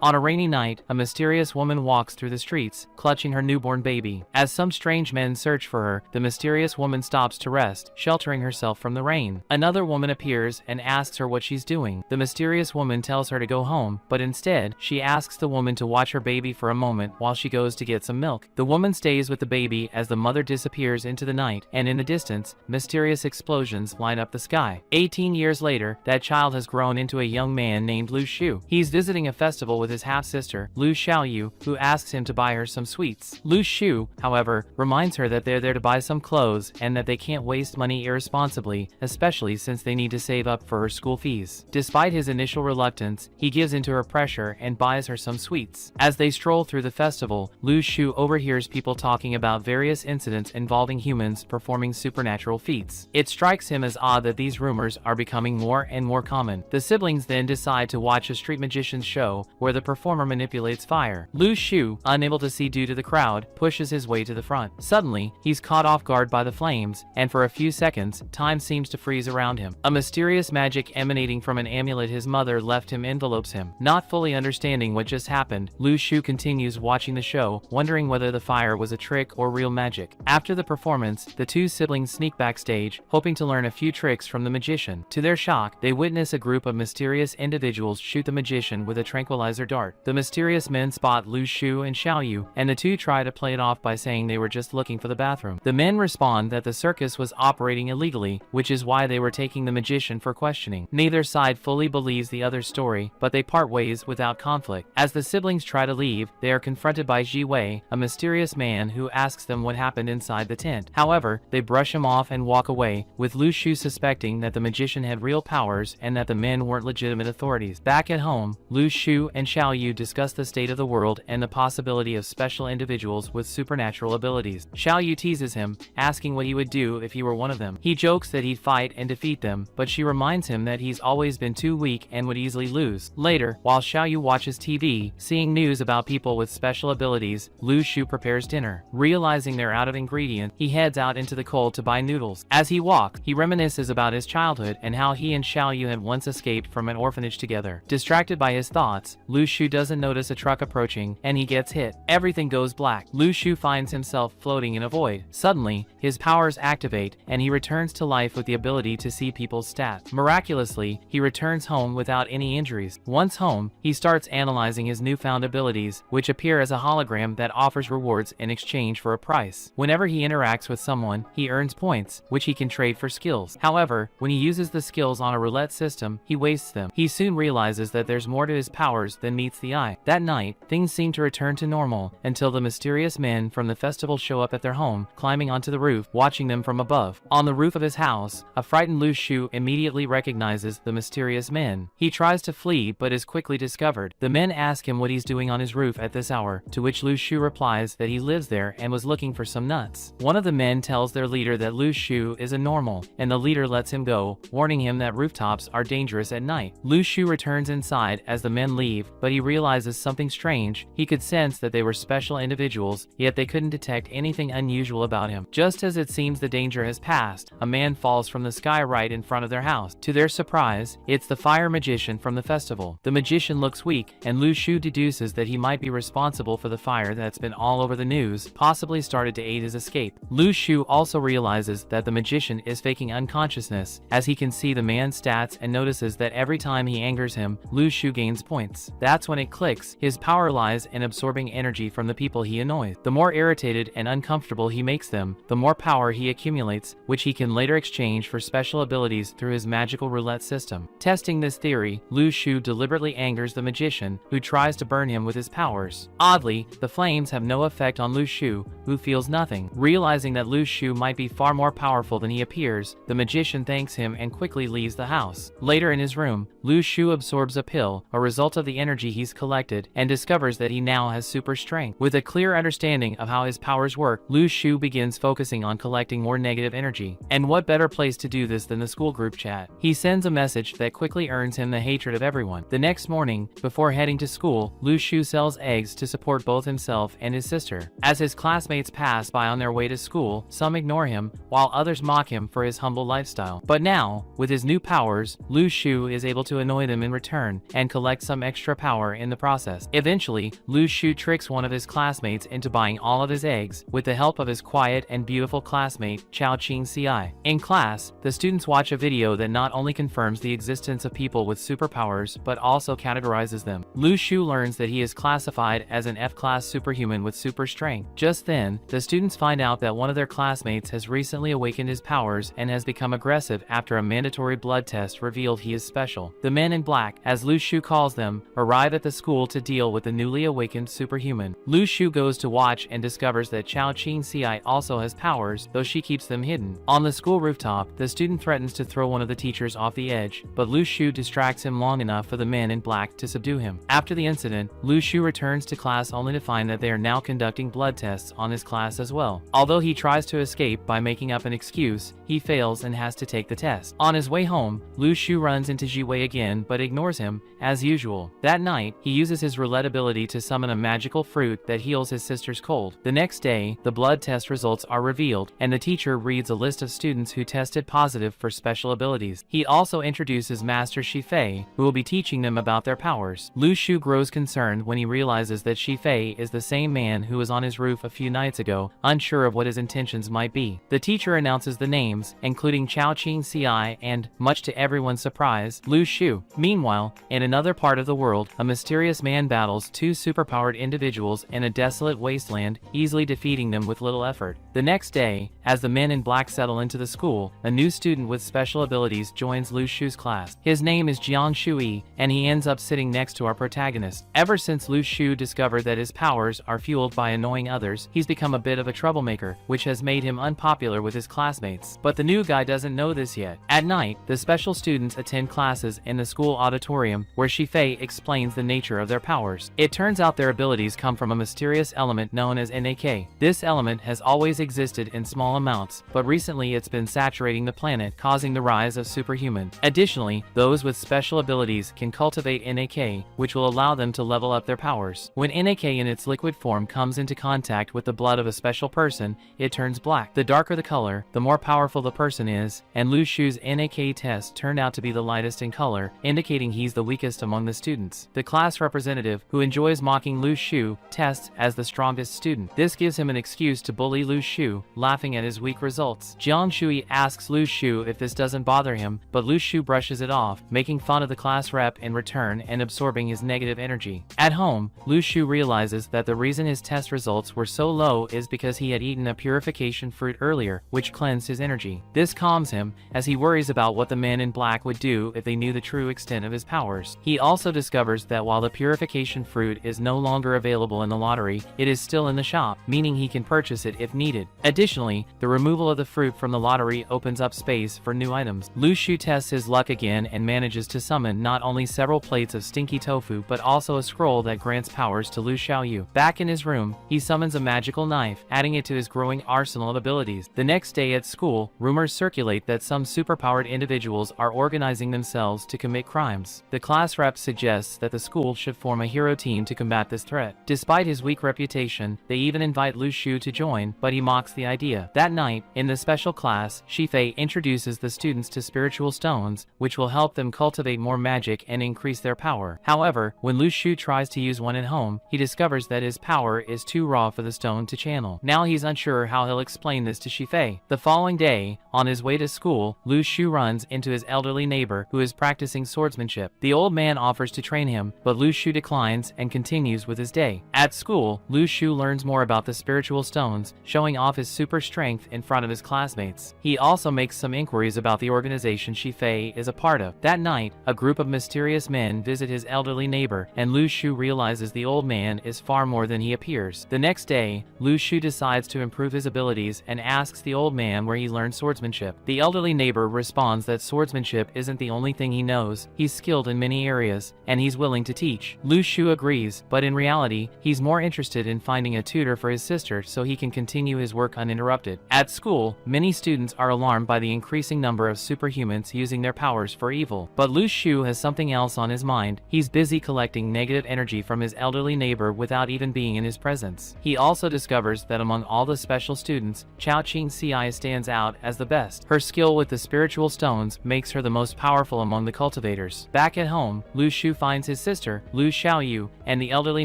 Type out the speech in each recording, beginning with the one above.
On a rainy night, a mysterious woman walks through the streets, clutching her newborn baby. As some strange men search for her, the mysterious woman stops to rest, sheltering herself from the rain. Another woman appears and asks her what she's doing. The mysterious woman tells her to go home, but instead, she asks the woman to watch her baby for a moment while she goes to get some milk. The woman stays with the baby as the mother disappears into the night, and in the distance, mysterious explosions light up the sky. 18 years later, that child has grown into a young man named Lu Shu. He's visiting a festival with his half-sister, Lu Xiaoyu, who asks him to buy her some sweets. Lu Shu, however, reminds her that they're there to buy some clothes and that they can't waste money irresponsibly, especially since they need to save up for her school fees. Despite his initial reluctance, he gives into her pressure and buys her some sweets. As they stroll through the festival, Lu Shu overhears people talking about various incidents involving humans performing supernatural feats. It strikes him as odd that these rumors are becoming more and more common. The siblings then decide to watch a street magician's show where the performer manipulates fire. Lu Shu, unable to see due to the crowd, pushes his way to the front. Suddenly, he's caught off guard by the flames, and for a few seconds, time seems to freeze around him. A mysterious magic emanating from an amulet his mother left him envelopes him. Not fully understanding what just happened, Lu Shu continues watching the show, wondering whether the fire was a trick or real magic. After the performance, the two siblings sneak backstage, hoping to learn a few tricks from the magician. To their shock, they witness a group of mysterious individuals shoot the magician with a tranquilizer dart. The mysterious men spot Lu Shu and Xiaoyu, and the two try to play it off by saying they were just looking for the bathroom. The men respond that the circus was operating illegally, which is why they were taking the magician for questioning. Neither side fully believes the other's story, but they part ways without conflict. As the siblings try to leave, they are confronted by Ji Wei, a mysterious man who asks them what happened inside the tent. However, they brush him off and walk away, with Lu Shu suspecting that the magician had real powers and that the men weren't legitimate authorities. Back at home, Lu Shu and Xiaoyu discuss the state of the world and the possibility of special individuals with supernatural abilities. Xiaoyu teases him, asking what he would do if he were one of them. He jokes that he'd fight and defeat them, but she reminds him that he's always been too weak and would easily lose. Later, while Xiaoyu watches TV, seeing news about people with special abilities, Lu Shu prepares dinner. Realizing they're out of ingredients, he heads out into the cold to buy noodles. As he walks, he reminisces about his childhood and how he and Xiaoyu had once escaped from an orphanage together. Distracted by his thoughts, Lu Shu doesn't notice a truck approaching, and he gets hit. Everything goes black. Lu Shu finds himself floating in a void. Suddenly, his powers activate, and he returns to life with the ability to see people's stats. Miraculously, he returns home without any injuries. Once home, he starts analyzing his newfound abilities, which appear as a hologram that offers rewards in exchange for a price. Whenever he interacts with someone, he earns points, which he can trade for skills. However, when he uses the skills on a roulette system, he wastes them. He soon realizes that there's more to his powers than meets the eye. That night, things seem to return to normal, until the mysterious men from the festival show up at their home, climbing onto the roof, watching them from above. On the roof of his house, a frightened Lu Shu immediately recognizes the mysterious men. He tries to flee, but is quickly discovered. The men ask him what he's doing on his roof at this hour, to which Lu Shu replies that he lives there and was looking for some nuts. One of the men tells their leader that Lu Shu is a normal, and the leader lets him go, warning him that rooftops are dangerous at night. Lu Shu returns inside as the men leave, but he realizes something strange. He could sense that they were special individuals, yet they couldn't detect anything unusual about him. Just as it seems the danger has passed, a man falls from the sky right in front of their house. To their surprise, it's the fire magician from the festival. The magician looks weak, and Lu Shu deduces that he might be responsible for the fire that's been all over the news, possibly started to aid his escape. Lu Shu also realizes that the magician is faking unconsciousness, as he can see the man's stats and notices that every time he angers him, Lu Shu gains points. That's when it clicks. His power lies in absorbing energy from the people he annoys. The more irritated and uncomfortable he makes them, the more power he accumulates, which he can later exchange for special abilities through his magical roulette system. Testing this theory, Lu Shu deliberately angers the magician, who tries to burn him with his powers. Oddly, the flames have no effect on Lu Shu, who feels nothing. Realizing that Lu Shu might be far more powerful than he appears, the magician thanks him and quickly leaves the house. Later in his room, Lu Shu absorbs a pill, a result of the energy he's collected, and discovers that he now has super strength. With a clear understanding of how his powers work, Lu Shu begins focusing on collecting more negative energy. And what better place to do this than the school group chat? He sends a message that quickly earns him the hatred of everyone. The next morning, before heading to school, Lu Shu sells eggs to support both himself and his sister. As his classmates pass by on their way to school, some ignore him, while others mock him for his humble lifestyle. But now, with his new powers, Lu Shu is able to annoy them in return and collect some extra power power in the process. Eventually, Lu Shu tricks one of his classmates into buying all of his eggs with the help of his quiet and beautiful classmate, Chao Qing Ci. In class, the students watch a video that not only confirms the existence of people with superpowers but also categorizes them. Lu Shu learns that he is classified as an F-class superhuman with super strength. Just then, the students find out that one of their classmates has recently awakened his powers and has become aggressive after a mandatory blood test revealed he is special. The Men in Black, as Lu Shu calls them, arrive at the school to deal with the newly awakened superhuman. Lu Shu goes to watch and discovers that Chao Qing Ci also has powers, though she keeps them hidden. On the school rooftop, the student threatens to throw one of the teachers off the edge, but Lu Shu distracts him long enough for the Men in Black to subdue him. After the incident, Lu Shu returns to class only to find that they are now conducting blood tests on his class as well. Although he tries to escape by making up an excuse, he fails and has to take the test. On his way home, Lu Shu runs into Ji Wei again but ignores him, as usual. That night, he uses his roulette ability to summon a magical fruit that heals his sister's cold. The next day, the blood test results are revealed, and the teacher reads a list of students who tested positive for special abilities. He also introduces Master Shifei, who will be teaching them about their powers. Lu Shu grows concerned when he realizes that Shifei is the same man who was on his roof a few nights ago, unsure of what his intentions might be. The teacher announces the names, including Chao Qing Ci and, much to everyone's surprise, Lu Shu. Meanwhile, in another part of the world, a mysterious man battles two superpowered individuals in a desolate wasteland, easily defeating them with little effort. The next day, as the Men in Black settle into the school, a new student with special abilities joins Lu Shu's class. His name is Jiang Shui, and he ends up sitting next to our protagonist. Ever since Lu Shu discovered that his powers are fueled by annoying others, he's become a bit of a troublemaker, which has made him unpopular with his classmates. But the new guy doesn't know this yet. At night, the special students attend classes in the school auditorium where Shifei explains the nature of their powers. It turns out their abilities come from a mysterious element known as NAK. This element has always existed in small amounts, but recently it's been saturating the planet, causing the rise of superhuman. Additionally, those with special abilities can cultivate NAK, which will allow them to level up their powers. When NAK in its liquid form comes into contact with the blood of a special person, it turns black. The darker the color, the more powerful the person is, and Lu Shu's NAK test turned out to be the lightest in color, indicating he's the weakest among the students. The class representative, who enjoys mocking Lu Shu, tests as the strongest student. This gives him an excuse to bully Lu Shu, laughing at his weak results. Jiang Shui asks Lu Shu if this doesn't bother him, but Lu Shu brushes it off, making fun of the class rep in return and absorbing his negative energy. At home, Lu Shu realizes that the reason his test results were so low is because he had eaten a purification fruit earlier, which cleansed his energy. This calms him, as he worries about what the Men in Black would do if they knew the true extent of his powers. He also discovers that while the purification fruit is no longer available in the lottery, it is still in the shop, meaning he can purchase it if needed. Additionally, the removal of the fruit from the lottery opens up space for new items. Lu Shu tests his luck again and manages to summon not only several plates of stinky tofu but also a scroll that grants powers to Lu Xiaoyu. Back in his room, he summons a magical knife, adding it to his growing arsenal of abilities. The next day at school, rumors circulate that some superpowered individuals are organizing themselves to commit crimes. The class rep suggests that the school should form a hero team to combat this threat. Despite his weak reputation, they even invite Lu Shu to join, but he mocks the idea. That night, in the special class, Shifei introduces the students to spiritual stones, which will help them cultivate more magic and increase their power. However, when Lu Shu tries to use one at home, he discovers that his power is too raw for the stone to channel. Now he's unsure how he'll explain this to Shifei. The following day, on his way to school, Lu Shu runs into his elderly neighbor who is practicing swordsmanship. The old man offers to train him, but Lu Shu declines and continues with his day. At school, Lu Shu learns more about the spiritual stones, showing off his super strength in front of his classmates. He also makes some inquiries about the organization Shifei is a part of. That night, a group of mysterious men visit his elderly neighbor, and Lu Shu realizes the old man is far more than he appears. The next day, Lu Shu decides to improve his abilities and asks the old man where he learned swordsmanship. The elderly neighbor responds that swordsmanship isn't the only thing he knows. He's skilled in many areas, and he's willing to teach. Lu Shu agrees, but in reality, he's more interested in finding a tutor for his sister so he can continue his work uninterrupted. At school, many students are alarmed by the increasing number of superhumans using their powers for evil. But Lu Shu has something else on his mind. He's busy collecting negative energy from his elderly neighbor without even being in his presence. He also discovers that among all the special students, Chao Qing Ci stands out as the best. Her skill with the spiritual stones makes her the most powerful among the cultivators. Back at home, Lu Shu finds his his sister, Lu Xiaoyu, and the elderly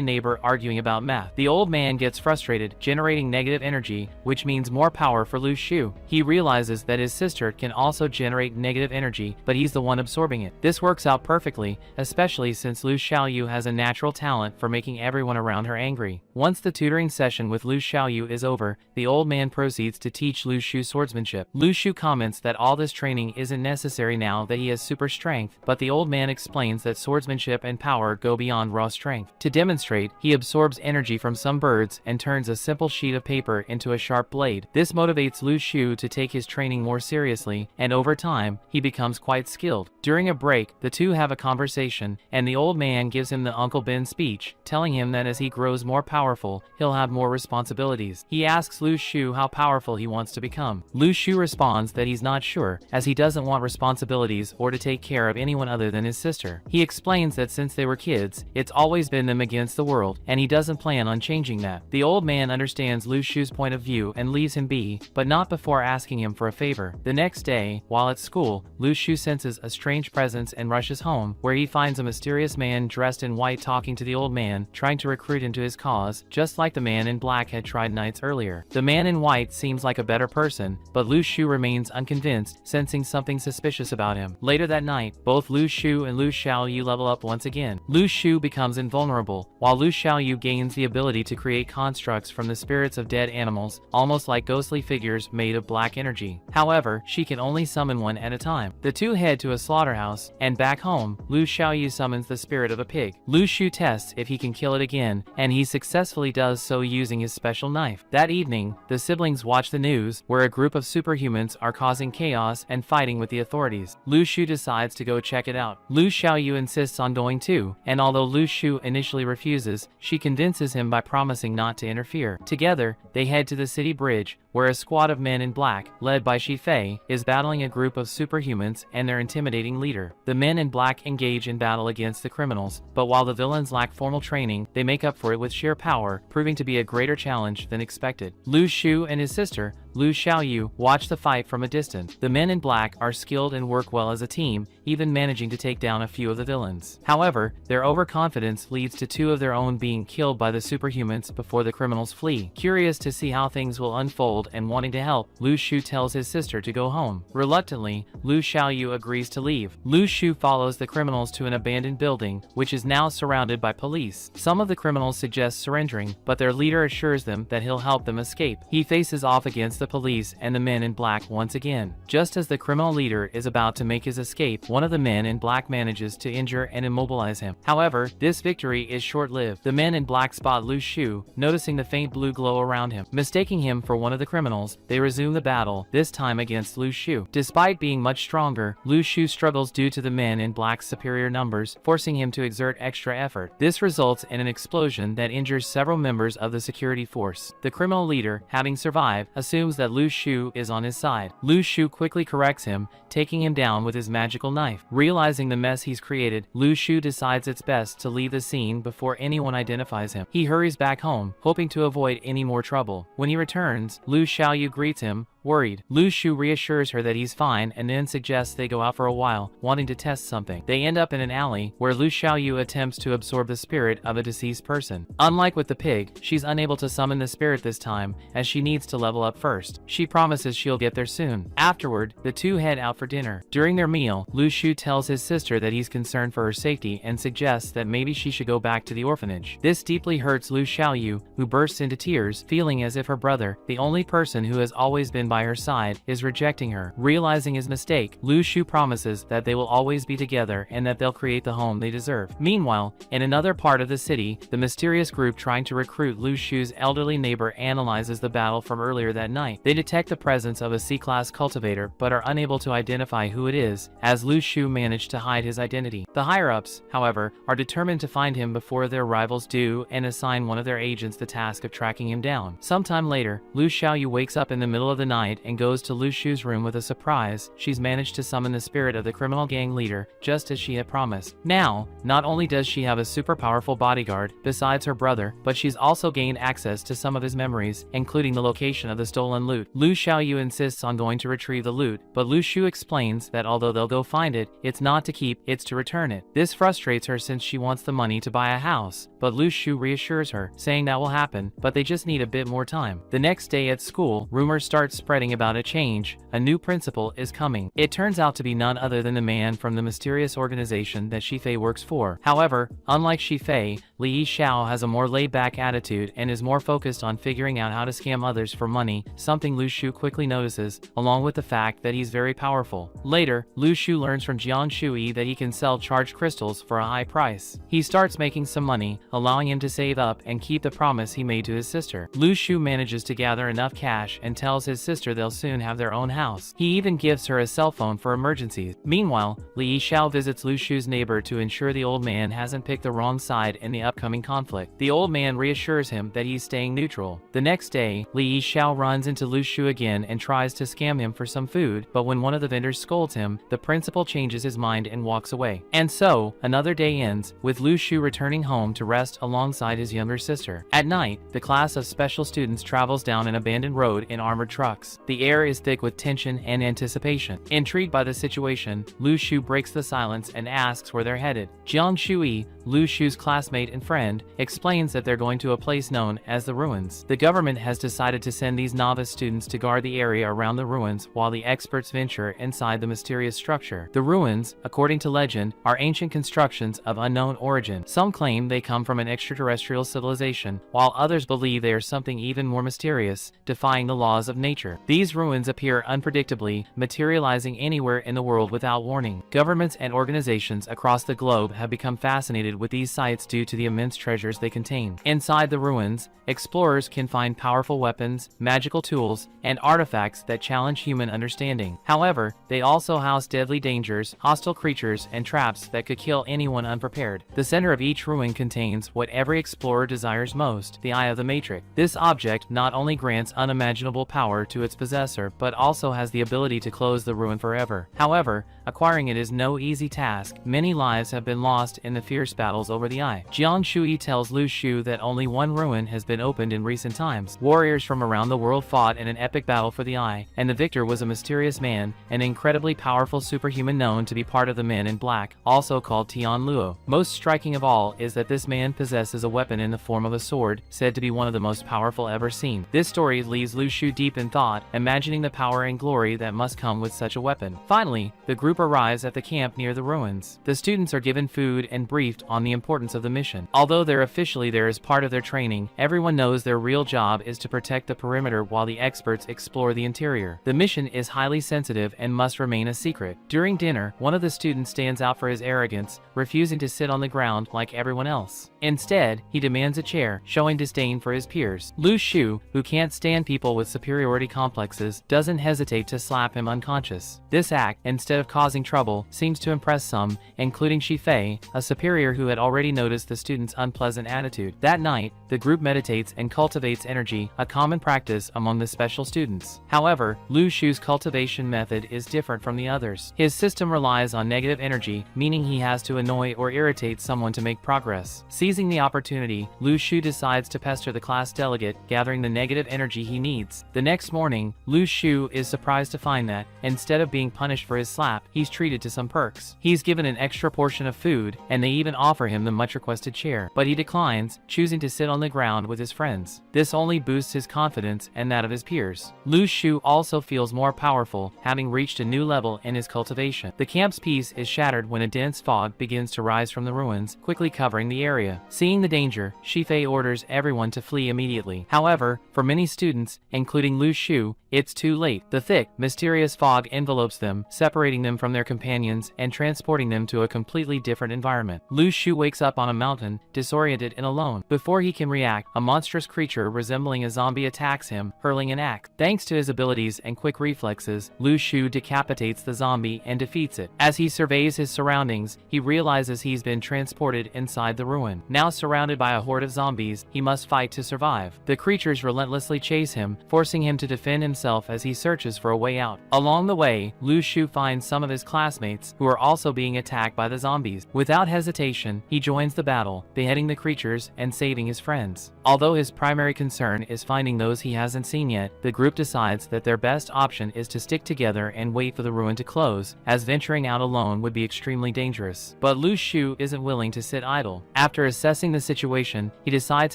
neighbor arguing about math. The old man gets frustrated, generating negative energy, which means more power for Lu Xu. He realizes that his sister can also generate negative energy, but he's the one absorbing it. This works out perfectly, especially since Lu Xiaoyu has a natural talent for making everyone around her angry. Once the tutoring session with Lu Xiaoyu is over, the old man proceeds to teach Lu Xu swordsmanship. Lu Xu comments that all this training isn't necessary now that he has super strength, but the old man explains that swordsmanship and power go beyond raw strength. To demonstrate, he absorbs energy from some birds and turns a simple sheet of paper into a sharp blade. This motivates Lu Xu to take his training more seriously, and over time, he becomes quite skilled. During a break, the two have a conversation, and the old man gives him the Uncle Ben speech, telling him that as he grows more powerful, he'll have more responsibilities. He asks Lu Xu how powerful he wants to become. Lu Xu responds that he's not sure, as he doesn't want responsibilities or to take care of anyone other than his sister. He explains that since they were kids, it's always been them against the world, and he doesn't plan on changing that. The old man understands Lu Xu's point of view and leaves him be, but not before asking him for a favor. The next day, while at school, Lu Xu senses a strange presence and rushes home, where he finds a mysterious man dressed in white talking to the old man, trying to recruit him to his cause, just like the man in black had tried nights earlier. The man in white seems like a better person, but Lu Xu remains unconvinced, sensing something suspicious about him. Later that night, both Lu Xu and Lu Xiaoyu level up once again. Lu Xu becomes invulnerable, while Lu Xiaoyu gains the ability to create constructs from the spirits of dead animals, almost like ghostly figures made of black energy. However, she can only summon one at a time. The two head to a slaughterhouse, and back home, Lu Xiaoyu summons the spirit of a pig. Lu Xu tests if he can kill it again, and he successfully does so using his special knife. That evening, the siblings watch the news, where a group of superhumans are causing chaos and fighting with the authorities. Lu Xu decides to go check it out. Lu Xiaoyu insists on going too, and although Lu Xu initially refuses, she convinces him by promising not to interfere. Together, they head to the city bridge, where a squad of men in black, led by Shi Fei, is battling a group of superhumans and their intimidating leader. The men in black engage in battle against the criminals, but while the villains lack formal training, they make up for it with sheer power, proving to be a greater challenge than expected. Lu Xu and his sister, Lu Xiaoyu, watch the fight from a distance. The men in black are skilled and work well as a team, even managing to take down a few of the villains. However, their overconfidence leads to two of their own being killed by the superhumans before the criminals flee. Curious to see how things will unfold and wanting to help, Lu Xu tells his sister to go home. Reluctantly, Lu Xiaoyu agrees to leave. Lu Xu follows the criminals to an abandoned building, which is now surrounded by police. Some of the criminals suggest surrendering, but their leader assures them that he'll help them escape. He faces off against the police and the men in black once again. Just as the criminal leader is about to make his escape, one of the men in black manages to injure and immobilize him. However, this victory is short-lived. The men in black spot Lu Xu, noticing the faint blue glow around him. Mistaking him for one of the criminals, they resume the battle, this time against Lu Xu. Despite being much stronger, Lu Xu struggles due to the men in black's superior numbers, forcing him to exert extra effort. This results in an explosion that injures several members of the security force. The criminal leader, having survived, assumes that Lu Xu is on his side. Lu Xu quickly corrects him, taking him down with his magical knife. Realizing the mess he's created, Lu Xu decides it's best to leave the scene before anyone identifies him. He hurries back home, hoping to avoid any more trouble. When he returns, Lu Xiaoyu greets him, worried. Lu Xu reassures her that he's fine and then suggests they go out for a while, wanting to test something. They end up in an alley, where Lu Xiaoyu attempts to absorb the spirit of a deceased person. Unlike with the pig, she's unable to summon the spirit this time, as she needs to level up first. She promises she'll get there soon. Afterward, the two head out for dinner. During their meal, Lu Xu tells his sister that he's concerned for her safety and suggests that maybe she should go back to the orphanage. This deeply hurts Lu Xiaoyu, who bursts into tears, feeling as if her brother, the only person who has always been by her side, is rejecting her. Realizing his mistake, Lu Xu promises that they will always be together and that they'll create the home they deserve. Meanwhile, in another part of the city, the mysterious group trying to recruit Lu Xu's elderly neighbor analyzes the battle from earlier that night. They detect the presence of a C-class cultivator, but are unable to identify who it is, as Lu Xu managed to hide his identity. The higher-ups, however, are determined to find him before their rivals do and assign one of their agents the task of tracking him down. Sometime later, Lu Xiaoyu wakes up in the middle of the night night and goes to Lu Shu's room with a surprise. She's managed to summon the spirit of the criminal gang leader, just as she had promised. Now, not only does she have a super powerful bodyguard, besides her brother, but she's also gained access to some of his memories, including the location of the stolen loot. Lu Xiaoyu insists on going to retrieve the loot, but Lu Shu explains that although they'll go find it, it's not to keep, it's to return it. This frustrates her since she wants the money to buy a house, but Lu Shu reassures her, saying that will happen, but they just need a bit more time. The next day at school, rumors start spreading about a change. A new principal is coming. It turns out to be none other than the man from the mysterious organization that Shifei works for. However, unlike Shifei, Li Xiao has a more laid-back attitude and is more focused on figuring out how to scam others for money, something Lu Shu quickly notices, along with the fact that he's very powerful. Later, Lu Shu learns from Jiang Shui that he can sell charged crystals for a high price. He starts making some money, allowing him to save up and keep the promise he made to his sister. Lu Shu manages to gather enough cash and tells his sister they'll soon have their own house. He even gives her a cell phone for emergencies. Meanwhile, Li Xiao visits Lu Shu's neighbor to ensure the old man hasn't picked the wrong side in the upcoming conflict. The old man reassures him that he's staying neutral. The next day, Li Xiao runs into Lu Shu again and tries to scam him for some food, but when one of the vendors scolds him, the principal changes his mind and walks away. And so, another day ends, with Lu Shu returning home to rest alongside his younger sister. At night, the class of special students travels down an abandoned road in armored trucks. The air is thick with tension and anticipation. Intrigued by the situation, Lu Shu breaks the silence and asks where they're headed. Jiang Shui, Lu Shu's classmate and friend, explains that they're going to a place known as the Ruins. The government has decided to send these novice students to guard the area around the ruins while the experts venture inside the mysterious structure. The ruins, according to legend, are ancient constructions of unknown origin. Some claim they come from an extraterrestrial civilization, while others believe they are something even more mysterious, defying the laws of nature. These ruins appear unpredictably, materializing anywhere in the world without warning. Governments and organizations across the globe have become fascinated with these sites due to the immense treasures they contain. Inside the ruins, explorers can find powerful weapons, magical tools, and artifacts that challenge human understanding. However, they also house deadly dangers, hostile creatures, and traps that could kill anyone unprepared. The center of each ruin contains what every explorer desires most, the Eye of the Matrix. This object not only grants unimaginable power to its possessor, but also has the ability to close the ruin forever. However, acquiring it is no easy task. Many lives have been lost in the fierce battles over the Eye. Jiang Shui tells Lu Shu that only one ruin has been opened in recent times. Warriors from around the world fought in an epic battle for the Eye, and the victor was a mysterious man, an incredibly powerful superhuman known to be part of the Men in Black, also called Tian Luo. Most striking of all is that this man possesses a weapon in the form of a sword, said to be one of the most powerful ever seen. This story leaves Lu Shu deep in thought, imagining the power and glory that must come with such a weapon. Finally, the group arrives at the camp near the ruins. The students are given food and briefed on the importance of the mission. Although they're officially there as part of their training, everyone knows their real job is to protect the perimeter while the experts explore the interior. The mission is highly sensitive and must remain a secret. During dinner, one of the students stands out for his arrogance, refusing to sit on the ground like everyone else. Instead, he demands a chair, showing disdain for his peers. Lu Shu, who can't stand people with superiority complexes, doesn't hesitate to slap him unconscious. This act, instead of causing trouble, seems to impress some, including Shifei, a superior who had already noticed the student's unpleasant attitude. That night, the group meditates and cultivates energy, a common practice among the special students. However, Lu Shu's cultivation method is different from the others. His system relies on negative energy, meaning he has to annoy or irritate someone to make progress. Seizing the opportunity, Lu Shu decides to pester the class delegate, gathering the negative energy he needs. The next morning, Lu Shu is surprised to find that, instead of being punished for his slap, he's treated to some perks. He's given an extra portion of food, and they even offer him the much requested chair, but he declines, choosing to sit on the ground with his friends. This only boosts his confidence and that of his peers. Lu Shu also feels more powerful, having reached a new level in his cultivation. The camp's peace is shattered when a dense fog begins to rise from the ruins, quickly covering the area. Seeing the danger, Shifei orders everyone to flee immediately. However, for many students, including Lu Shu, it's too late. The thick, mysterious fog envelopes them, separating them from their companions and transporting them to a completely different environment. Lu Shu wakes up on a mountain, disoriented and alone. Before he can react, a monstrous creature resembling a zombie attacks him, hurling an axe. Thanks to his abilities and quick reflexes, Lu Shu decapitates the zombie and defeats it. As he surveys his surroundings, he realizes he's been transported inside the ruin. Now surrounded by a horde of zombies, he must fight to survive. The creatures relentlessly chase him, forcing him to defend himself himself as he searches for a way out. Along the way, Lu Shu finds some of his classmates who are also being attacked by the zombies. Without hesitation, he joins the battle, beheading the creatures and saving his friends. Although his primary concern is finding those he hasn't seen yet, the group decides that their best option is to stick together and wait for the ruin to close, as venturing out alone would be extremely dangerous. But Lu Shu isn't willing to sit idle. After assessing the situation, he decides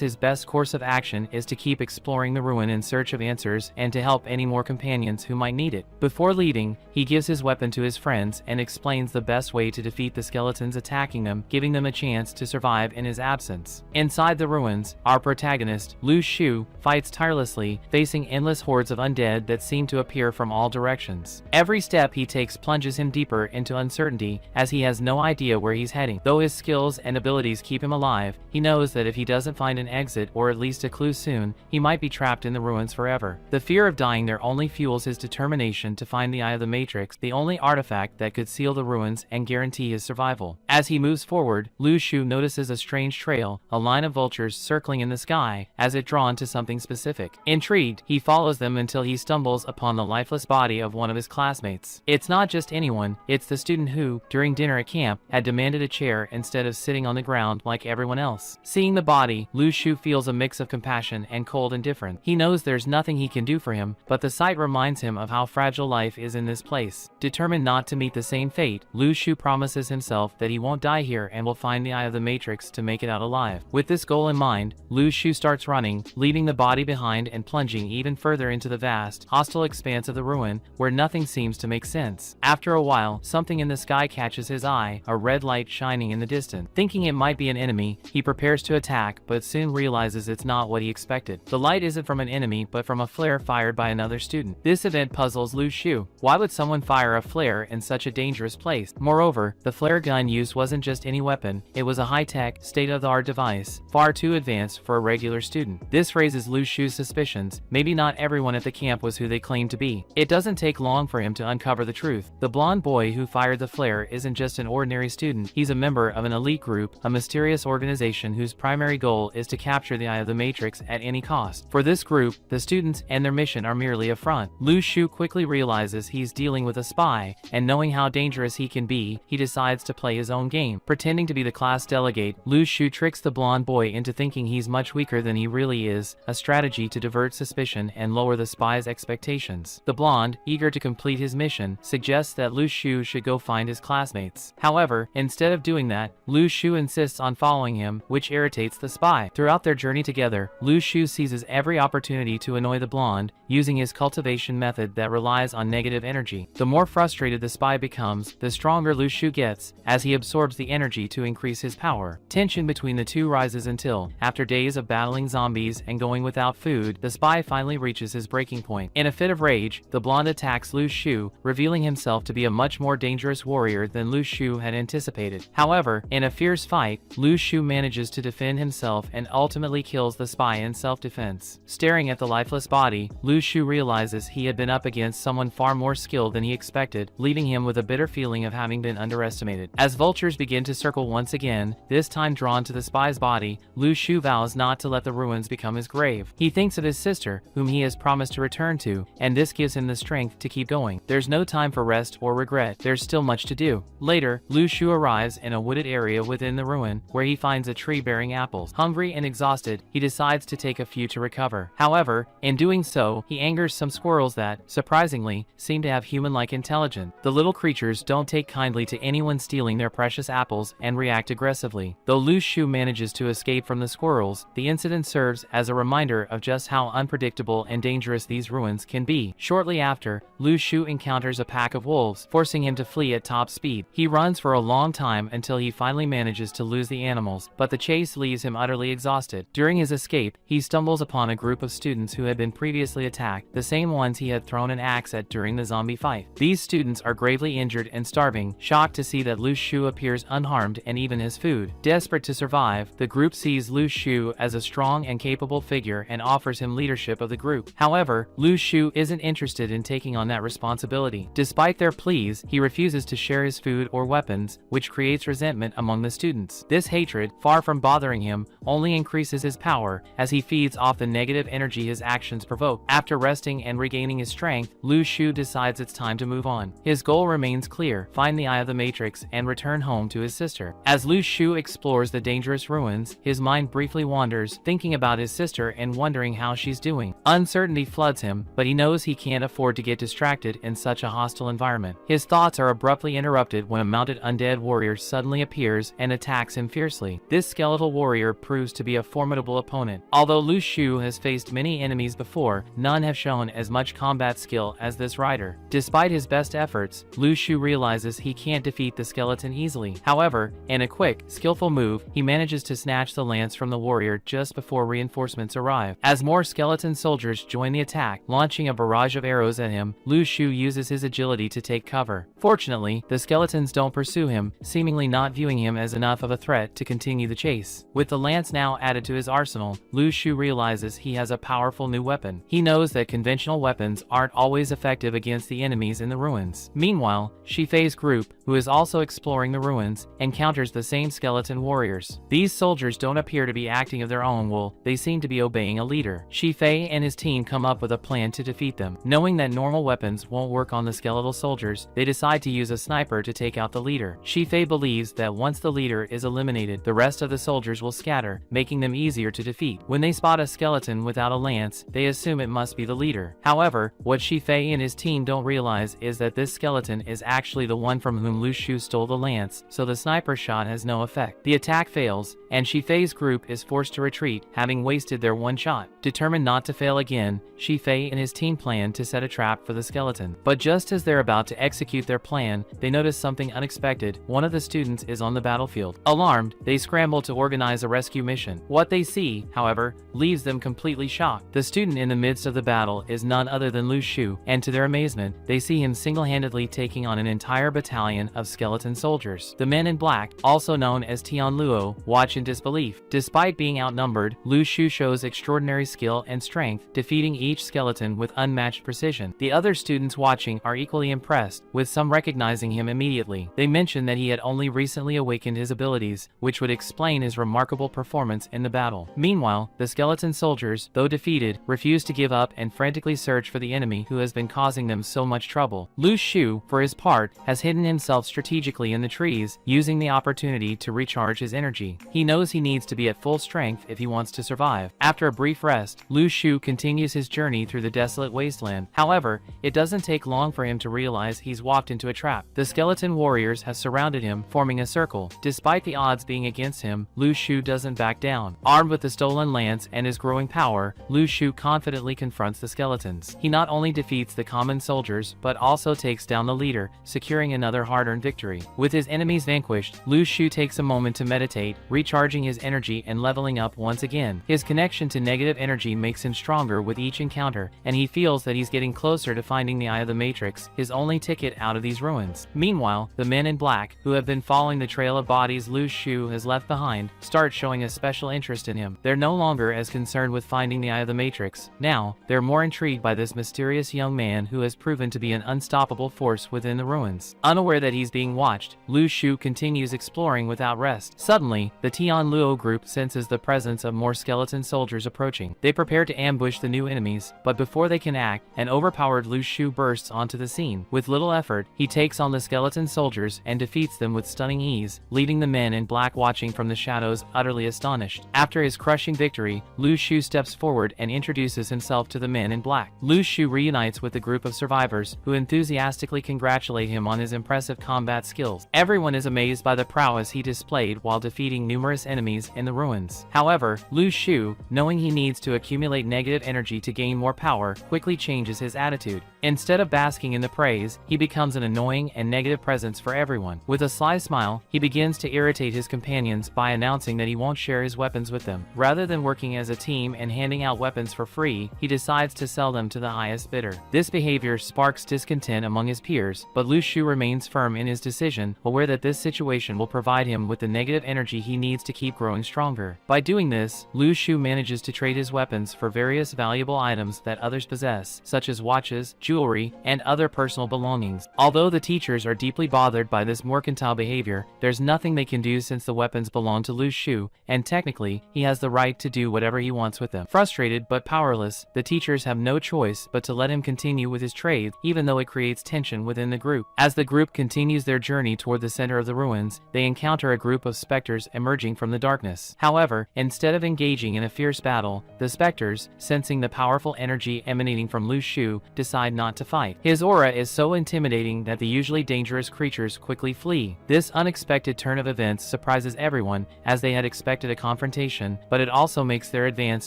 his best course of action is to keep exploring the ruin in search of answers and to help any more companions who might need it. Before leaving, he gives his weapon to his friends and explains the best way to defeat the skeletons attacking them, giving them a chance to survive in his absence. Inside the ruins, our protagonist, Lu Shu, fights tirelessly, facing endless hordes of undead that seem to appear from all directions. Every step he takes plunges him deeper into uncertainty, as he has no idea where he's heading. Though his skills and abilities keep him alive, he knows that if he doesn't find an exit or at least a clue soon, he might be trapped in the ruins forever. The fear of dying there only fuels his determination to find the Eye of the Matrix, the only artifact that could seal the ruins and guarantee his survival. As he moves forward, Lu Shu notices a strange trail, a line of vultures circling in the sky, as if drawn to something specific. Intrigued, he follows them until he stumbles upon the lifeless body of one of his classmates. It's not just anyone, it's the student who, during dinner at camp, had demanded a chair instead of sitting on the ground like everyone else. Seeing the body, Lu Shu feels a mix of compassion and cold indifference. He knows there's nothing he can do for him, but the sight reminds him of how fragile life is in this place. Determined not to meet the same fate, Lu Shu promises himself that he won't die here and will find the Eye of the Matrix to make it out alive. With this goal in mind, Lu Shu starts running, leaving the body behind and plunging even further into the vast, hostile expanse of the ruin, where nothing seems to make sense. After a while, something in the sky catches his eye, a red light shining in the distance. Thinking it might be an enemy, he prepares to attack, but soon realizes it's not what he expected. The light isn't from an enemy, but from a flare fired by another student. This event puzzles Lu Shu. Why would someone fire a flare in such a dangerous place? Moreover, the flare gun used wasn't just any weapon, it was a high-tech, state-of-the-art device, far too advanced for a regular student. This raises Lu Shu's suspicions. Maybe not everyone at the camp was who they claimed to be. It doesn't take long for him to uncover the truth. The blonde boy who fired the flare isn't just an ordinary student, he's a member of an elite group, a mysterious organization whose primary goal is to capture the Eye of the Matrix at any cost. For this group, the students and their mission are merely a front. Lu Shu quickly realizes he's dealing with a spy, and knowing how dangerous he can be, he decides to play his own game. Pretending to be the class delegate, Lu Shu tricks the blonde boy into thinking he's much weaker than he really is, a strategy to divert suspicion and lower the spy's expectations. The blonde, eager to complete his mission, suggests that Lu Shu should go find his classmates. However, instead of doing that, Lu Shu insists on following him, which irritates the spy. Throughout their journey together, Lu Shu seizes every opportunity to annoy the blonde, using his cultivation method that relies on negative energy. The more frustrated the spy becomes, the stronger Lu Shu gets, as he absorbs the energy to increase his power. Tension between the two rises until, after days of battling zombies and going without food, the spy finally reaches his breaking point. In a fit of rage, the blonde attacks Lu Shu, revealing himself to be a much more dangerous warrior than Lu Shu had anticipated. However, in a fierce fight, Lu Shu manages to defend himself and ultimately kills the spy in self-defense. Staring at the lifeless body, Lu Shu realizes he had been up against someone far more skilled than he expected, leaving him with a bitter feeling of having been underestimated. As vultures begin to circle once again, this time drawn to the spy's body, Lu Shu vows not to let the ruins become his grave. He thinks of his sister, whom he has promised to return to, and this gives him the strength to keep going. There's no time for rest or regret, there's still much to do. Later, Lu Shu arrives in a wooded area within the ruin, where he finds a tree bearing apples. Hungry and exhausted, he decides to take a few to recover. However, in doing so, he angers some squirrels that, surprisingly, seem to have human-like intelligence. The little creatures don't take kindly to anyone stealing their precious apples and react aggressively. Though Lu Shu manages to escape from the squirrels, the incident serves as a reminder of just how unpredictable and dangerous these ruins can be. Shortly after, Lu Shu encounters a pack of wolves, forcing him to flee at top speed. He runs for a long time until he finally manages to lose the animals, but the chase leaves him utterly exhausted. During his escape, he stumbles upon a group of students who had been previously attacked, the same ones he had thrown an axe at during the zombie fight. These students are gravely injured and starving, shocked to see that Lu Shu appears unharmed and even has food. Desperate to survive, the group sees Lu Shu as a strong and capable figure and offers him leadership of the group. However, Lu Shu isn't interested in taking on that responsibility. Despite their pleas, he refuses to share his food or weapons, which creates resentment among the students. This hatred, far from bothering him, only increases his power as he feeds off the negative energy his actions provoke. After resting resting and regaining his strength, Lu Shu decides it's time to move on. His goal remains clear: find the Eye of the Matrix and return home to his sister. As Lu Shu explores the dangerous ruins, his mind briefly wanders, thinking about his sister and wondering how she's doing. Uncertainty floods him, but he knows he can't afford to get distracted in such a hostile environment. His thoughts are abruptly interrupted when a mounted undead warrior suddenly appears and attacks him fiercely. This skeletal warrior proves to be a formidable opponent. Although Lu Shu has faced many enemies before, none have shown as much combat skill as this rider. Despite his best efforts, Lu Shu realizes he can't defeat the skeleton easily. However, in a quick, skillful move, he manages to snatch the lance from the warrior just before reinforcements arrive. As more skeleton soldiers join the attack, launching a barrage of arrows at him, Lu Shu uses his agility to take cover. Fortunately, the skeletons don't pursue him, seemingly not viewing him as enough of a threat to continue the chase. With the lance now added to his arsenal, Lu Shu realizes he has a powerful new weapon. He knows that conventional weapons aren't always effective against the enemies in the ruins. Meanwhile, Shifei's group, who is also exploring the ruins, encounters the same skeleton warriors. These soldiers don't appear to be acting of their own will, they seem to be obeying a leader. Shifei and his team come up with a plan to defeat them. Knowing that normal weapons won't work on the skeletal soldiers, they decide to use a sniper to take out the leader. Shifei believes that once the leader is eliminated, the rest of the soldiers will scatter, making them easier to defeat. When they spot a skeleton without a lance, they assume it must be the leader. However, what Shifei and his team don't realize is that this skeleton is actually the one from whom Lu Shu stole the lance, so the sniper shot has no effect. The attack fails, and Shifei's group is forced to retreat, having wasted their one shot. Determined not to fail again, Shifei and his team plan to set a trap for the skeleton. But just as they're about to execute their plan, they notice something unexpected. One of the students is on the battlefield. Alarmed, they scramble to organize a rescue mission. What they see, however, leaves them completely shocked. The student in the midst of the battle is none other than Lu Shu, and to their amazement, they see him single-handedly taking on an entire battalion of skeleton soldiers. The men in black, also known as Tian Luo, watch in disbelief. Despite being outnumbered, Lu Shu shows extraordinary skill and strength, defeating each skeleton with unmatched precision. The other students watching are equally impressed, with some recognizing him immediately. They mention that he had only recently awakened his abilities, which would explain his remarkable performance in the battle. Meanwhile, the skeleton soldiers, though defeated, refuse to give up and frantically search for the enemy who has been causing them so much trouble. Lu Shu, for his part, has hidden himself strategically in the trees, using the opportunity to recharge his energy. He knows he needs to be at full strength if he wants to survive. After a brief rest, Lu Shu continues his journey through the desolate wasteland. However, it doesn't take long for him to realize he's walked into a trap. The skeleton warriors have surrounded him, forming a circle. Despite the odds being against him, Lu Shu doesn't back down. Armed with the stolen lance and his growing power, Lu Shu confidently confronts the skeletons. He not only defeats the common soldiers, but also takes down the leader, securing another hard-earned victory. With his enemies vanquished, Lu Shu takes a moment to meditate, recharging his energy and leveling up once again. His connection to negative energy makes him stronger with each encounter, and he feels that he's getting closer to finding the Eye of the Matrix, his only ticket out of these ruins. Meanwhile, the men in black, who have been following the trail of bodies Lu Shu has left behind, start showing a special interest in him. They're no longer as concerned with finding the Eye of the Matrix. Now, they're more intrigued by this mysterious young man who has proven to be an unstoppable force within the ruins. Unaware that he's being watched, Lu Shu continues exploring without rest. Suddenly, the Tian Luo group senses the presence of more skeleton soldiers approaching. They prepare to ambush the new enemies, but before they can act, an overpowered Lu Shu bursts onto the scene. With little effort, he takes on the skeleton soldiers and defeats them with stunning ease, leaving the men in black watching from the shadows utterly astonished. After his crushing victory, Lu Shu steps forward and introduces himself to the men in black. Lu Shu reunites with the group of survivors, who enthusiastically congratulate him on his impressive combat skills. Everyone is amazed by the prowess he displayed while defeating numerous enemies in the ruins. However, Lu Shu, knowing he needs to accumulate negative energy to gain more power, quickly changes his attitude. Instead of basking in the praise, he becomes an annoying and negative presence for everyone. With a sly smile, he begins to irritate his companions by announcing that he won't share his weapons with them. Rather than working as a team and handing out weapons for free, he decides to sell them to the highest bidder. This behavior sparks discontent among his peers, but Lu Shu remains firm in his decision, aware that this situation will provide him with the negative energy he needs to keep growing stronger. By doing this, Lu Shu manages to trade his weapons for various valuable items that others possess, such as watches, jewelry, and other personal belongings. Although the teachers are deeply bothered by this mercantile behavior, there's nothing they can do since the weapons belong to Lu Shu, and technically, he has the right to do whatever he wants with them. Frustrated but powerless, the teachers others have no choice but to let him continue with his trade, even though it creates tension within the group. As the group continues their journey toward the center of the ruins, they encounter a group of specters emerging from the darkness. However, instead of engaging in a fierce battle, the specters, sensing the powerful energy emanating from Lu Shu, decide not to fight. His aura is so intimidating that the usually dangerous creatures quickly flee. This unexpected turn of events surprises everyone, as they had expected a confrontation, but it also makes their advance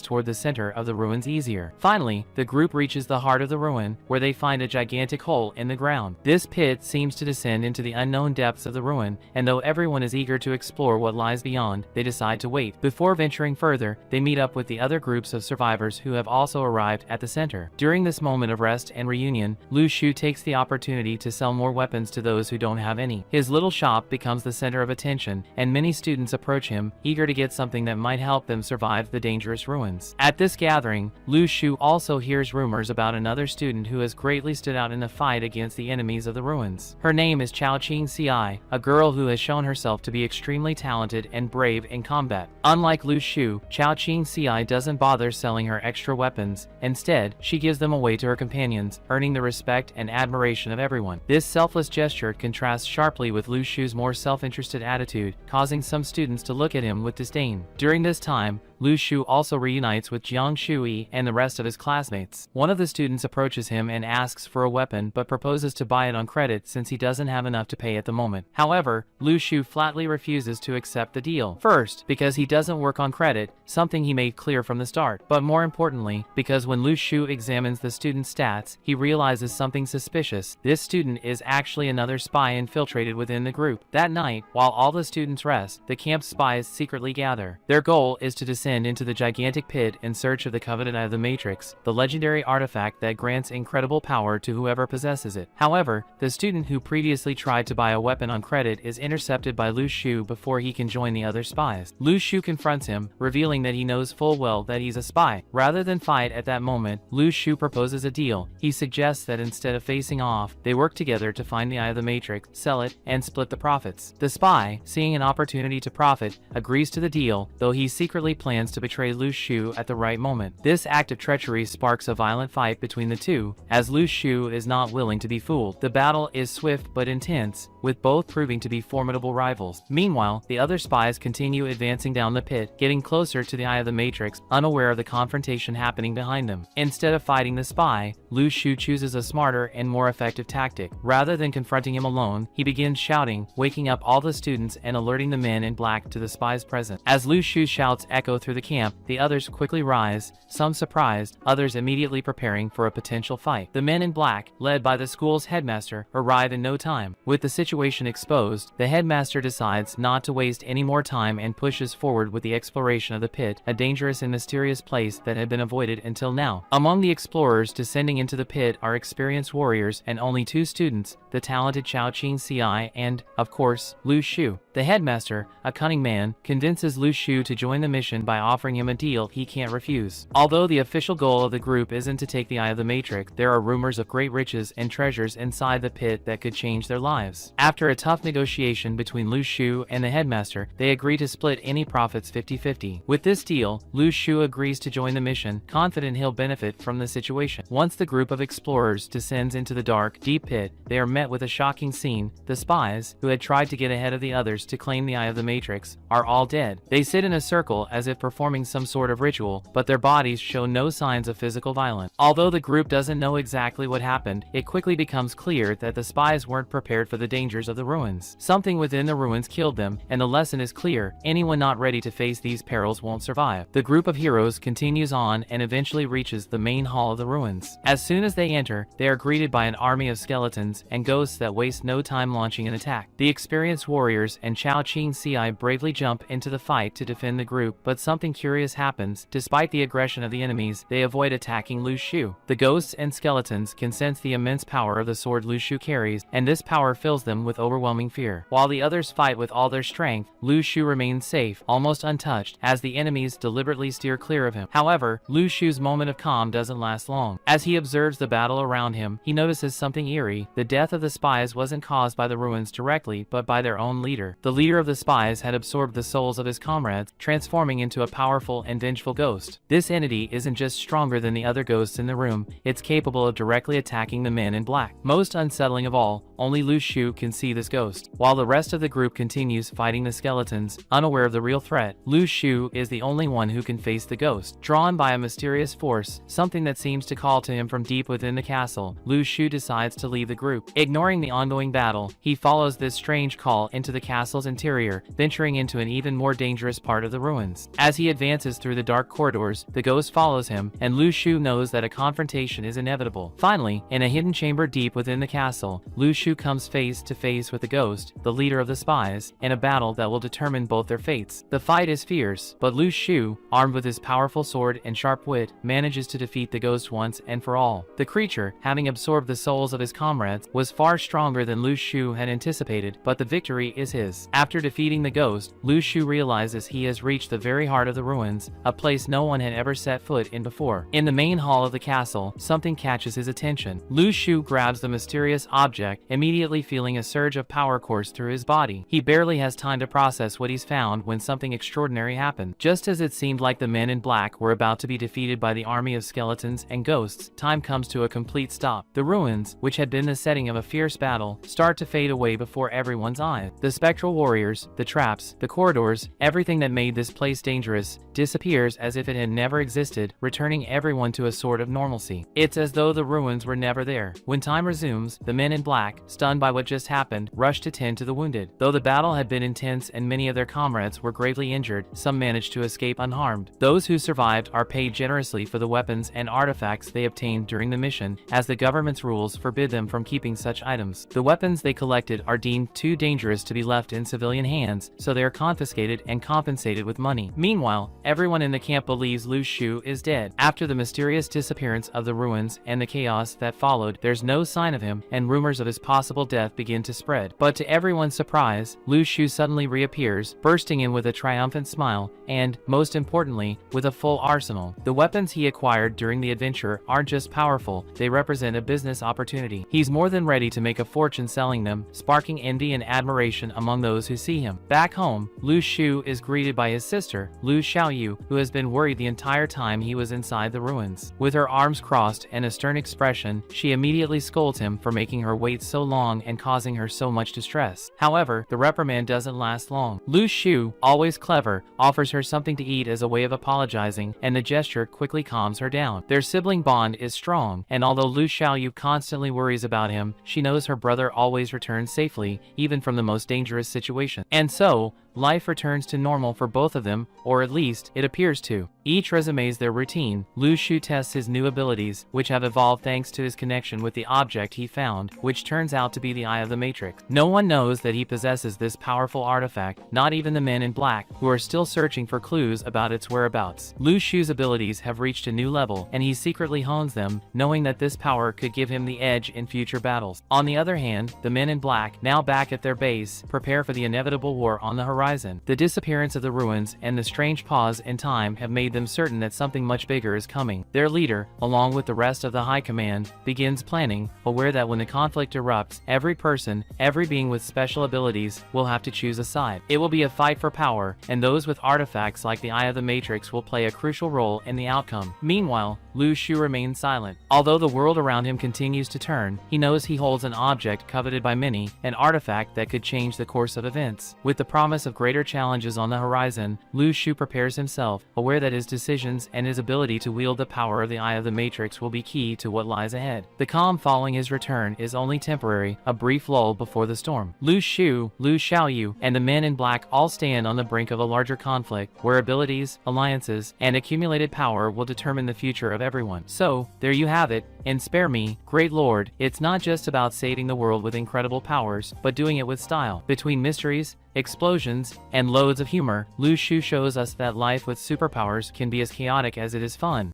toward the center of the ruins easier. Finally, the group reaches the heart of the ruin, where they find a gigantic hole in the ground. This pit seems to descend into the unknown depths of the ruin, and though everyone is eager to explore what lies beyond, they decide to wait. Before venturing further, they meet up with the other groups of survivors who have also arrived at the center. During this moment of rest and reunion, Lu Shu takes the opportunity to sell more weapons to those who don't have any. His little shop becomes the center of attention, and many students approach him, eager to get something that might help them survive the dangerous ruins. At this gathering, Lu Shu also hears rumors about another student who has greatly stood out in the fight against the enemies of the ruins. Her name is Chao Qing Ci, a girl who has shown herself to be extremely talented and brave in combat. Unlike Lu Shu, Chao Qing Ci doesn't bother selling her extra weapons. Instead, she gives them away to her companions, earning the respect and admiration of everyone. This selfless gesture contrasts sharply with Lu Shu's more self-interested attitude, causing some students to look at him with disdain. During this time, Lu Shu also reunites with Jiang Shui and the rest of his classmates. One of the students approaches him and asks for a weapon but proposes to buy it on credit since he doesn't have enough to pay at the moment. However, Lu Shu flatly refuses to accept the deal. First, because he doesn't work on credit, something he made clear from the start, but more importantly, because when Lu Shu examines the student's stats, he realizes something suspicious. This student is actually another spy infiltrated within the group. That night, while all the students rest, the camp spies secretly gather. Their goal is to descend into the gigantic pit in search of the coveted Eye of the Matrix, the legendary artifact that grants incredible power to whoever possesses it. However, the student who previously tried to buy a weapon on credit is intercepted by Lu Shu before he can join the other spies. Lu Shu confronts him, revealing that he knows full well that he's a spy. Rather than fight at that moment, Lu Shu proposes a deal. He suggests that instead of facing off, they work together to find the Eye of the Matrix, sell it, and split the profits. The spy, seeing an opportunity to profit, agrees to the deal, though he secretly plans to betray Lu Shu at the right moment. This act of treachery sparks a violent fight between the two, as Lu Shu is not willing to be fooled. The battle is swift but intense, with both proving to be formidable rivals. Meanwhile, the other spies continue advancing down the pit, getting closer to the Eye of the Matrix, unaware of the confrontation happening behind them. Instead of fighting the spy, Lu Shu chooses a smarter and more effective tactic. Rather than confronting him alone, he begins shouting, waking up all the students and alerting the men in black to the spy's presence. As Lu Shu's shouts echo through the camp, the others quickly rise, some surprised, others immediately preparing for a potential fight. The men in black, led by the school's headmaster, arrive in no time. With the situation exposed, the headmaster decides not to waste any more time and pushes forward with the exploration of the pit, a dangerous and mysterious place that had been avoided until now. Among the explorers descending into the pit are experienced warriors and only two students, the talented Chao Qing Ci and, of course, Lu Shu. The headmaster, a cunning man, convinces Lu Shu to join the mission by offering him a deal he can't refuse. Although the official goal of the group isn't to take the Eye of the Matrix, there are rumors of great riches and treasures inside the pit that could change their lives. After a tough negotiation between Lu Shu and the headmaster, they agree to split any profits 50-50. With this deal, Lu Shu agrees to join the mission, confident he'll benefit from the situation. Once the group of explorers descends into the dark, deep pit, they are met with a shocking scene. The spies, who had tried to get ahead of the others to claim the Eye of the Matrix, are all dead. They sit in a circle as if performing some sort of ritual, but their bodies show no signs of physical violence. Although the group doesn't know exactly what happened, it quickly becomes clear that the spies weren't prepared for the dangers of the ruins. Something within the ruins killed them, and the lesson is clear: anyone not ready to face these perils won't survive. The group of heroes continues on and eventually reaches the main hall of the ruins. As soon as they enter, they are greeted by an army of skeletons and ghosts that waste no time launching an attack. The experienced warriors and Chao Qing Ci bravely jump into the fight to defend the group, but something curious happens. Despite the aggression of the enemies, they avoid attacking Lu Shu. The ghosts and skeletons can sense the immense power of the sword Lu Shu carries, and this power fills them them with overwhelming fear. While the others fight with all their strength, Lu Shu remains safe, almost untouched, as the enemies deliberately steer clear of him. However, Lu Shu's moment of calm doesn't last long. As he observes the battle around him, he notices something eerie. The death of the spies wasn't caused by the ruins directly, but by their own leader. The leader of the spies had absorbed the souls of his comrades, transforming into a powerful and vengeful ghost. This entity isn't just stronger than the other ghosts in the room, it's capable of directly attacking the men in black. Most unsettling of all, only Lu Shu can see this ghost. While the rest of the group continues fighting the skeletons, unaware of the real threat, Lu Shu is the only one who can face the ghost. Drawn by a mysterious force, something that seems to call to him from deep within the castle, Lu Shu decides to leave the group. Ignoring the ongoing battle, he follows this strange call into the castle's interior, venturing into an even more dangerous part of the ruins. As he advances through the dark corridors, the ghost follows him, and Lu Shu knows that a confrontation is inevitable. Finally, in a hidden chamber deep within the castle, Lu Shu comes face to face with the ghost, the leader of the spies, in a battle that will determine both their fates. The fight is fierce, but Lu Shu, armed with his powerful sword and sharp wit, manages to defeat the ghost once and for all. The creature, having absorbed the souls of his comrades, was far stronger than Lu Shu had anticipated, but the victory is his. After defeating the ghost, Lu Shu realizes he has reached the very heart of the ruins, a place no one had ever set foot in before. In the main hall of the castle, something catches his attention. Lu Shu grabs the mysterious object, immediately feeling a surge of power course through his body. He barely has time to process what he's found when something extraordinary happened. Just as it seemed like the men in black were about to be defeated by the army of skeletons and ghosts, time comes to a complete stop. The ruins, which had been the setting of a fierce battle, start to fade away before everyone's eyes. The spectral warriors, the traps, the corridors, everything that made this place dangerous, disappears as if it had never existed, returning everyone to a sort of normalcy. It's as though the ruins were never there. When time resumes, the men in black, stunned by what just happened, rush to tend to the wounded. Though the battle had been intense and many of their comrades were gravely injured, some managed to escape unharmed. Those who survived are paid generously for the weapons and artifacts they obtained during the mission, as the government's rules forbid them from keeping such items. The weapons they collected are deemed too dangerous to be left in civilian hands, so they are confiscated and compensated with money. Meanwhile, everyone in the camp believes Lu Shu is dead. After the mysterious disappearance of the ruins and the chaos that followed, there's no sign of him, and rumors of his possible death begin to spread. But to everyone's surprise, Lu Shu suddenly reappears, bursting in with a triumphant smile, and, most importantly, with a full arsenal. The weapons he acquired during the adventure aren't just powerful, they represent a business opportunity. He's more than ready to make a fortune selling them, sparking envy and admiration among those who see him. Back home, Lu Shu is greeted by his sister, Lu Xiaoyu, who has been worried the entire time he was inside the ruins. With her arms crossed and a stern expression, she immediately scolds him for making her wait so long and causing her so much distress. However, the reprimand doesn't last long. Lu Shu, always clever, offers her something to eat as a way of apologizing, and the gesture quickly calms her down. Their sibling bond is strong, and although Lu Xiaoyu constantly worries about him, she knows her brother always returns safely, even from the most dangerous situation. And so, life returns to normal for both of them, or at least, it appears to. Each resumes their routine. Lu Shu tests his new abilities, which have evolved thanks to his connection with the object he found, which turns out to be the Eye of the Matrix. No one knows that he possesses this powerful artifact, not even the men in black, who are still searching for clues about its whereabouts. Lu Shu's abilities have reached a new level, and he secretly hones them, knowing that this power could give him the edge in future battles. On the other hand, the men in black, now back at their base, prepare for the inevitable war on the horizon. The disappearance of the ruins and the strange pause in time have made them certain that something much bigger is coming. Their leader, along with the rest of the high command, begins planning, aware that when the conflict erupts, every person, every being with special abilities, will have to choose a side. It will be a fight for power, and those with artifacts like the Eye of the Matrix will play a crucial role in the outcome. Meanwhile, Lu Shu remains silent. Although the world around him continues to turn, he knows he holds an object coveted by many, an artifact that could change the course of events. With the promise of greater challenges on the horizon, Lu Shu prepares himself, aware that his decisions and his ability to wield the power of the Eye of the Matrix will be key to what lies ahead. The calm following his return is only temporary, a brief lull before the storm. Lu Shu, Lu Xiaoyu, and the men in black all stand on the brink of a larger conflict, where abilities, alliances, and accumulated power will determine the future of everyone. So, there you have it, and spare me, great lord, it's not just about saving the world with incredible powers, but doing it with style. Between mysteries, explosions, and loads of humor, Lu Shu shows us that life with superpowers can be as chaotic as it is fun.